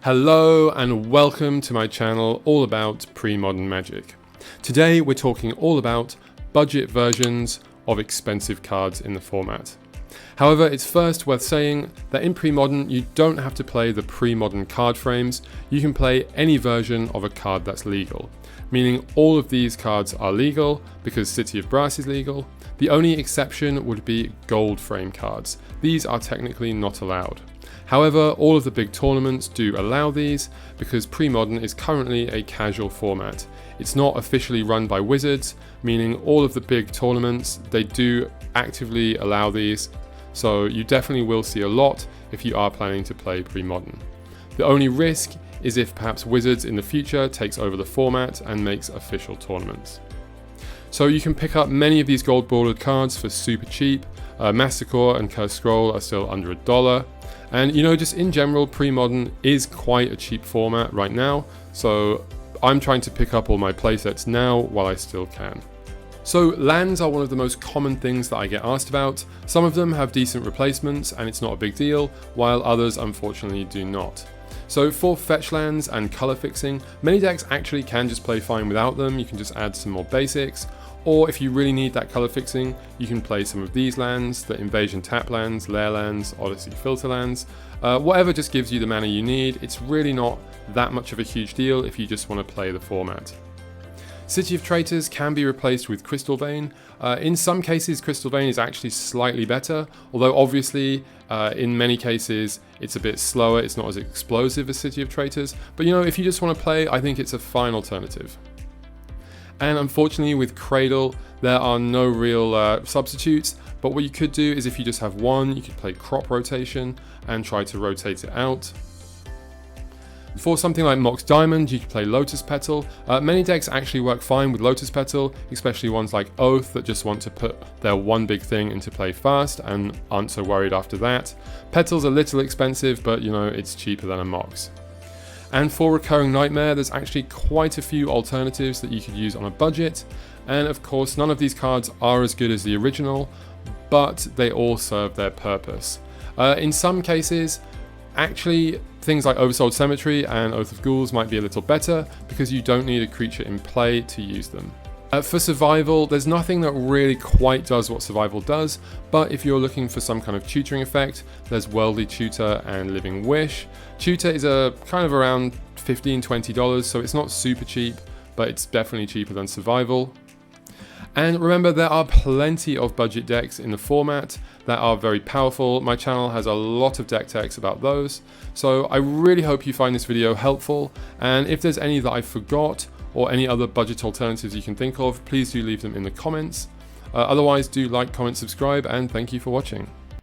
Hello and welcome to my channel all about pre-modern Magic. Today we're talking all about budget versions of expensive cards in the format. However, it's first worth saying that in pre-modern you don't have to play the pre-modern card frames, you can play any version of a card that's legal. Meaning all of these cards are legal because City of Brass is legal. The only exception would be gold frame cards. These are technically not allowed. However, all of the big tournaments do allow these because Premodern is currently a casual format. It's not officially run by Wizards, meaning all of the big tournaments, they do actively allow these, so you definitely will see a lot if you are planning to play Premodern. The only risk is if perhaps Wizards in the future takes over the format and makes official tournaments. So you can pick up many of these gold bordered cards for super cheap. Massacre and Curse Scroll are still under $1. And just in general, Premodern is quite a cheap format right now, so I'm trying to pick up all my playsets now while I still can. So lands are one of the most common things that I get asked about. Some of them have decent replacements and it's not a big deal, while others unfortunately do not. So for fetch lands and color fixing, many decks actually can just play fine without them. You can just add some more basics. Or if you really need that color fixing, you can play some of these lands, the Invasion tap lands, Lair lands, Odyssey filter lands, whatever just gives you the mana you need. It's really not that much of a huge deal if you just want to play the format. City of Traitors can be replaced with Crystal Vein. In some cases, Crystal Vein is actually slightly better, although obviously in many cases it's a bit slower, it's not as explosive as City of Traitors, but if you just want to play, I think it's a fine alternative. And unfortunately with Cradle, there are no real substitutes, but what you could do is if you just have one, you could play Crop Rotation and try to rotate it out. For something like Mox Diamond, you could play Lotus Petal. Many decks actually work fine with Lotus Petal, especially ones like Oath that just want to put their one big thing into play fast and aren't so worried after that. Petal's a little expensive, but it's cheaper than a Mox. And for Recurring Nightmare, there's actually quite a few alternatives that you could use on a budget. And of course, none of these cards are as good as the original, but they all serve their purpose. In some cases, actually, things like Oversold Cemetery and Oath of Ghouls might be a little better because you don't need a creature in play to use them. For Survival, there's nothing that really quite does what Survival does, but if you're looking for some kind of tutoring effect, there's Worldly Tutor and Living Wish. Tutor is a kind of around $15–20, so it's not super cheap, but it's definitely cheaper than Survival. And remember, there are plenty of budget decks in the format that are very powerful. My channel has a lot of deck techs about those, so I really hope you find this video helpful, and if there's any that I forgot, or any other budget alternatives you can think of, please do leave them in the comments. Otherwise, do like, comment, subscribe, and thank you for watching.